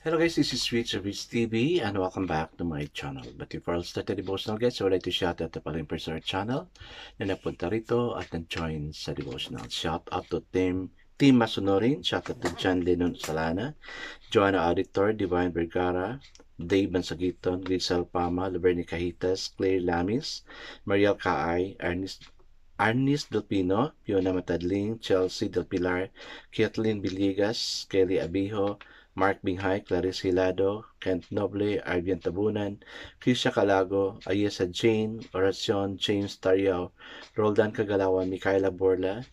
Hello guys, this is Rich of Rich TV and welcome back to my channel. But before I start the devotional guys, I would like to shout out to paling person sa channel na napunta rito at nag-join sa devotional. Shout out to Team Masunorin, shout out to John Lennon Salana, Joanna Auditor, Divine Vergara, Dave Bansagiton, Grisel Pama, Laverni Cahitas, Claire Lamis, Mariel Kaay, Arnis Delpino, Fiona Matadling, Chelsea Del Pilar, Kathleen Villegas, Kelly Abijo, Mark Binghay, Clarice Hilado, Kent Noble, Arvian Tabunan, Krisha Calago, Ayesa Jane, Oracion, James Tariao, Roldan Kagalawan, Micaela Borla,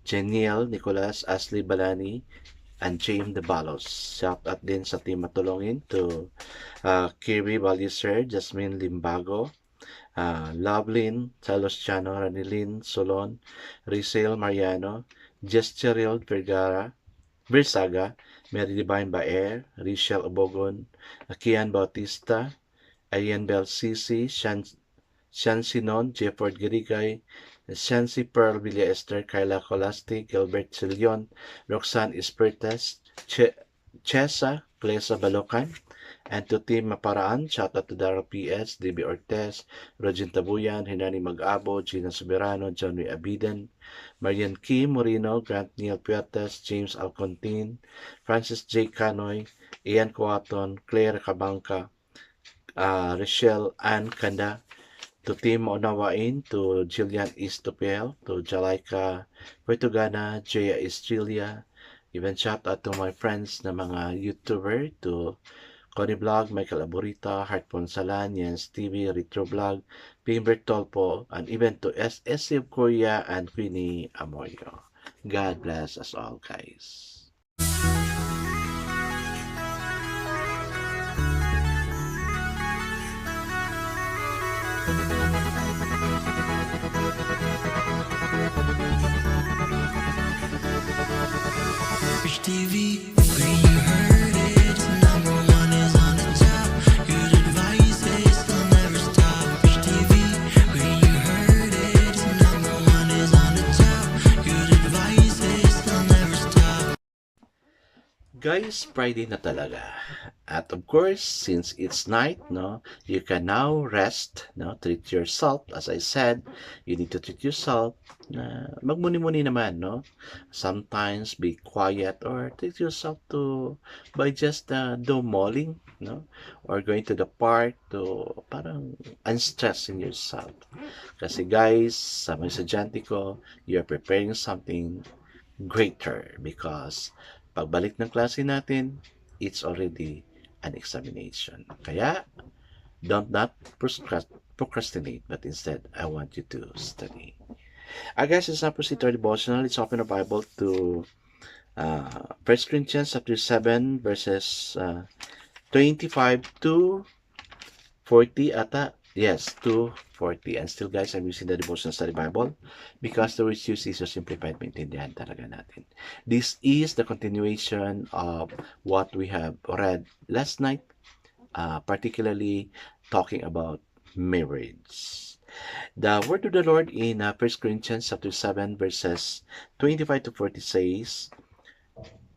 Jeniel Nicolas, Ashley Balani, and James De Balos. Shout out din sa team matulungin to Kiri Baliser, Jasmine Limbago, Lovelyn, Salos Chano, Ranilin Solon, Rizal Mariano, Jesteriel Versaga, Mary Divine Baer, Richelle Obogon, Kian Bautista, Ayan Bel Sisi, Sinon, Jefford Girigay, Shansi Pearl Villa Esther, Kyla Colasti, Gilbert Silion, Roxanne Espertas, Chesa, Glesa Balocan, and to Team Maparaan, shout out to Daryl P.S., D.B. Ortez, Rogin Tabuyan, Hinani Mag-abo, Gina Soberano, John W. Abiden, Marian Kim Moreno, Grant Neil Puertas, James Alcontin, Francis J. Canoy, Ian Coaton, Claire Cabanca, Rochelle Ann Kanda, to Team Onawain, to Jillian Istopel, to Jalaika Vertugana, Jaya Estrella, even shout out to my friends na mga YouTuber, to Connie Vlog, Michael Aburita, Heart Ponsalan, Jens TV, Retro Vlog, Pimbert Tolpo, and even to SSC of Korea and Queenie Amoyo. God bless us all, guys. Rich TV, where you heard it, number one is on the top. Good advice is they'll never stop. Rich TV, where you heard it, number one is on the top. Good advice is they'll never stop. Guys, Friday na talaga. At of course, since it's night, no, you can now rest, no, treat yourself. As I said, you need to treat yourself. Magmuni-muni naman, no. Sometimes be quiet or treat yourself to by just do malling, no, or going to the park to parang unstressing yourself. Kasi guys, sa mga estudyante ko, you're preparing something greater because pagbalik ng klase natin, it's already an examination. Kaya, don't not procrastinate, but instead, I want you to study. Guys, let's now proceed to our devotional. Let's open the Bible to 1 Corinthians chapter 7, verses 25 to 40 ata. Yes, to 40. And still guys, I'm using the devotional study Bible because the words used is so simplified, maintindihan talaga natin. This is the continuation of what we have read last night, particularly talking about marriage. The word of the Lord in 1 Corinthians chapter 7 verses 25 to 40 says,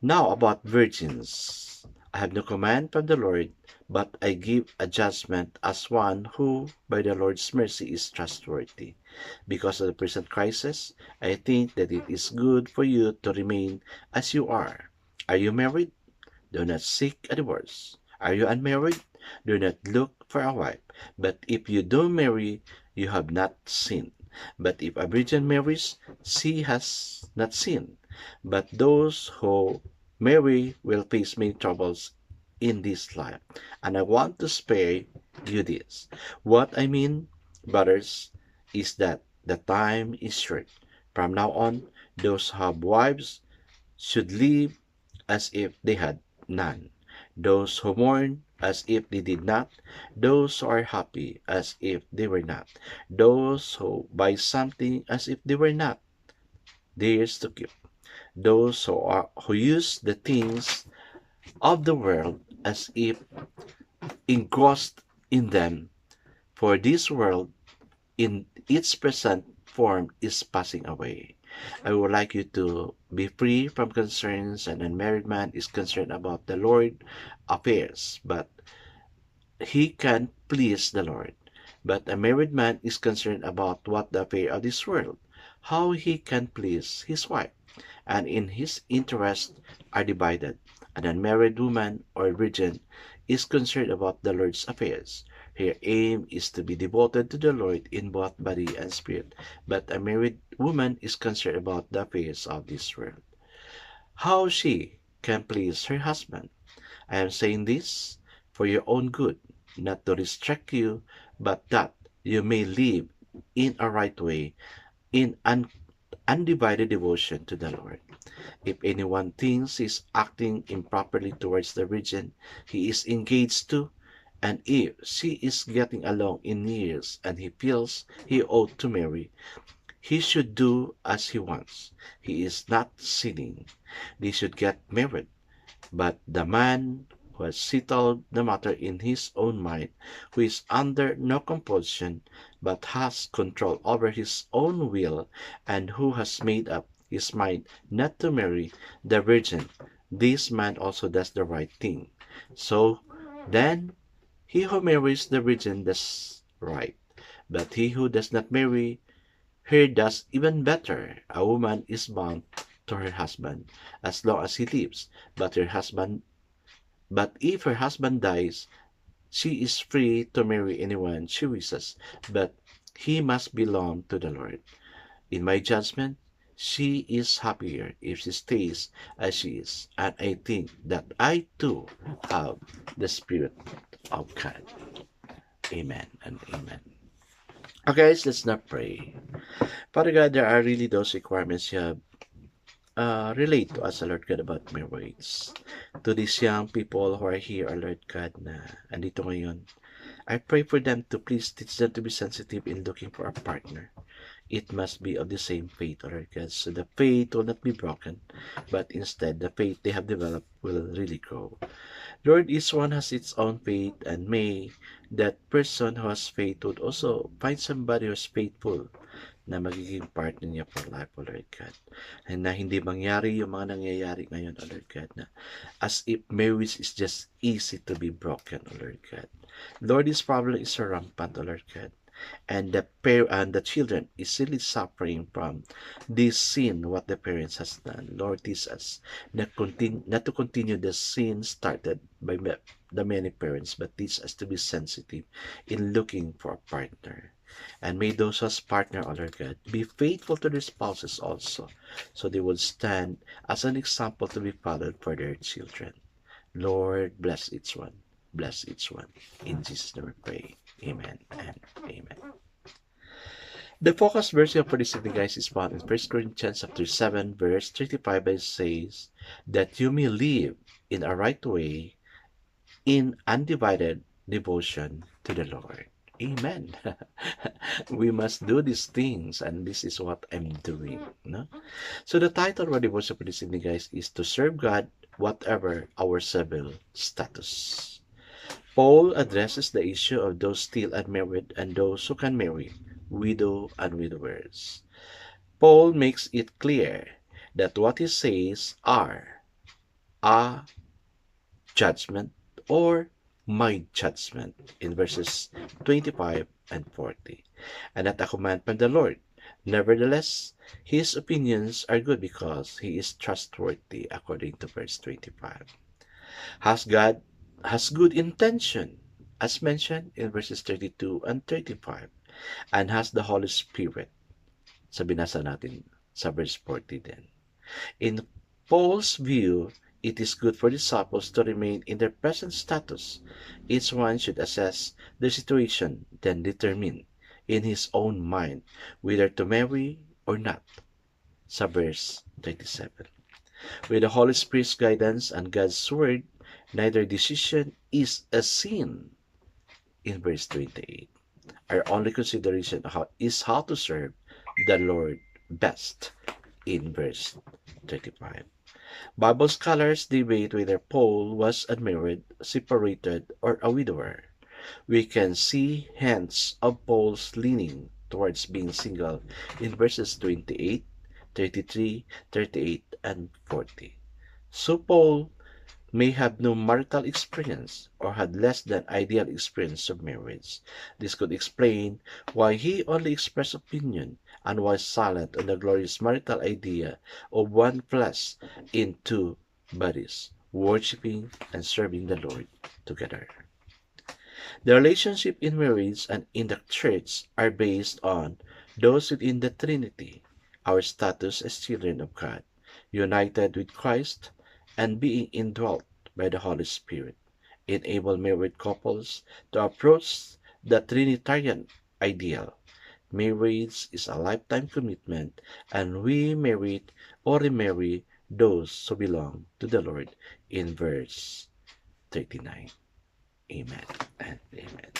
"Now about virgins, I have no command from the Lord, but I give a judgment as one who, by the Lord's mercy, is trustworthy. Because of the present crisis, I think that it is good for you to remain as you are. Are you married? Do not seek a divorce. Are you unmarried? Do not look for a wife. But if you do marry, you have not sinned. But if a virgin marries, she has not sinned. But those who marry will face many troubles in this life. And I want to spare you this. What I mean, brothers, is that the time is short. From now on, those who have wives should live as if they had none. Those who mourn as if they did not. Those who are happy as if they were not. Those who buy something as if they were not theirs to keep. Those who use the things of the world as if engrossed in them. For this world, in its present form, is passing away, I would like you to be free from concerns. An unmarried man is concerned about the Lord affairs, but he can please the Lord. But a married man is concerned about what the affair of this world, how he can please his wife, and in his interests are divided. An unmarried woman or virgin is concerned about the Lord's affairs. Her aim is to be devoted to the Lord in both body and spirit, but a married woman is concerned about the affairs of this world, how she can please her husband. I am saying this for your own good, not to restrict you, but that you may live in a right way, in undivided devotion to the Lord. If anyone thinks he is acting improperly towards the virgin he is engaged to, and if she is getting along in years and he feels he ought to marry, he should do as he wants. He is not sinning. They should get married. But the man who has settled the matter in his own mind, who is under no compulsion, but has control over his own will, and who has made up his mind not to marry the virgin, this man also does the right thing. So then, he who marries the virgin does right, but he who does not marry her does even better. A woman is bound to her husband as long as he lives, but if her husband dies, she is free to marry anyone she wishes, but he must belong to the Lord. In my judgment, she is happier if she stays as she is, and I think that I too have the Spirit of God. Amen and amen. Okay, guys, let's not pray. Father God, there are really those requirements you have relate to us, Lord God, about marriage. To these young people who are here, Lord God, na andito ngayon, I pray for them to please teach them to be sensitive in looking for a partner. It must be of the same faith, Lord God, so the faith will not be broken, but instead the faith they have developed will really grow. Lord, each one has its own faith, and may that person who has faith would also find somebody who is faithful na magiging partner niya for life, O Lord God. And na hindi mangyari yung mga nangyayari ngayon, O Lord God, na as if marriage is just easy to be broken, O Lord God. Lord, this problem is so rampant, O Lord God. And the children is really suffering from this sin, what the parents has done. Lord, teach us not to continue the sin started by the many parents, but teach us to be sensitive in looking for a partner. And may those as partner, O Lord God, be faithful to their spouses also, so they will stand as an example to be followed for their children. Lord, bless each one. Bless each one. In Jesus' name we pray. Amen and amen. The focus verse for this evening, guys, is found in 1 Corinthians chapter 7, verse 35, and says that you may live in a right way in undivided devotion to the Lord. Amen. We must do these things, and this is what I'm doing. No? So the title of our devotion for this evening, guys, is to serve God whatever our civil status. Paul addresses the issue of those still unmarried and those who can marry, widow and widowers. Paul makes it clear that what he says are a judgment or my judgment in verses 25 and 40, and not a command from the Lord. Nevertheless, his opinions are good because he is trustworthy, according to verse 25. God has good intention, as mentioned in verses 32 and 35, and has the Holy Spirit. Sa binasa natin sa verse 40 din. In Paul's view, it is good for disciples to remain in their present status. Each one should assess their situation, then determine in his own mind whether to marry or not. Sa verse 37. With the Holy Spirit's guidance and God's word, neither decision is a sin. In verse 28. Our only consideration is how to serve the Lord best. In verse 35. Bible scholars debate whether Paul was unmarried, separated, or a widower. We can see hints of Paul's leaning towards being single in verses 28, 33, 38, and 40. So Paul may have no marital experience or had less than ideal experience of marriage. This could explain why he only expressed opinion and was silent on the glorious marital idea of one flesh in two bodies, worshiping and serving the Lord together. The relationship in marriage and in the church are based on those within the Trinity, our status as children of God, united with Christ and being indwelt by the Holy Spirit, enable married couples to approach the Trinitarian ideal. Marriage is a lifetime commitment, and we marry or remarry those who belong to the Lord in verse 39. Amen and amen.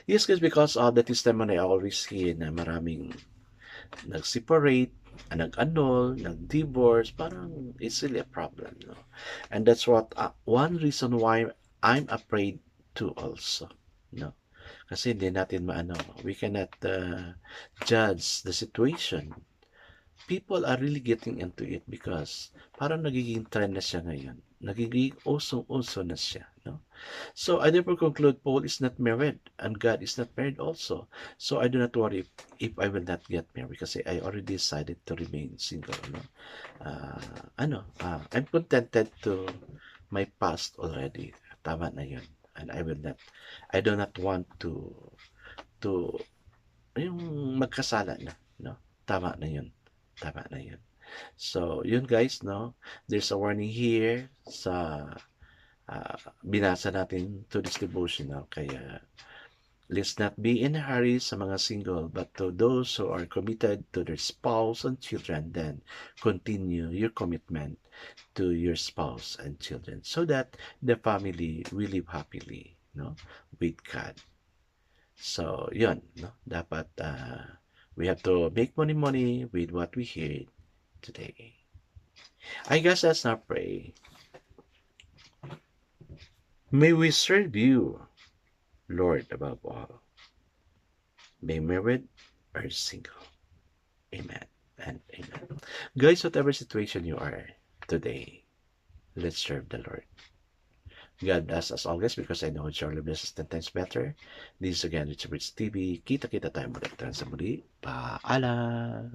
Yes, guys, because of the testimony I always hear na maraming nag-separate, nag-annul, nag-divorce, parang it's really a problem, no? And that's what one reason why I'm afraid too also, no? Kasi hindi natin maano, we cannot judge the situation. People are really getting into it because parang nagiging trend na siya ngayon. Nagiging usong-uso na siya, no? So I therefore conclude Paul is not married and God is not married also. So I do not worry if I will not get married kasi I already decided to remain single, no? I'm contented to my past already. Tama na yun. And I do not want to yung magkasala na, no? Tama na yun. Tama na yun. So, yun guys, no? There's a warning here sa binasa natin to this devotional. Kaya, let's not be in a hurry sa mga single, but to those who are committed to their spouse and children, then continue your commitment to your spouse and children so that the family will live happily, no? With God. So, yun, no? Dapat, we have to make money with what we heard today. I guess let's not pray. May we serve you, Lord, above all. May married or single. Amen and amen. Guys, whatever situation you are today, let's serve the Lord. God bless us always because I know surely blesses 10 times better. This is again Richard Bridge TV. Kita-kita tayo muli. Sa muli. Paalam.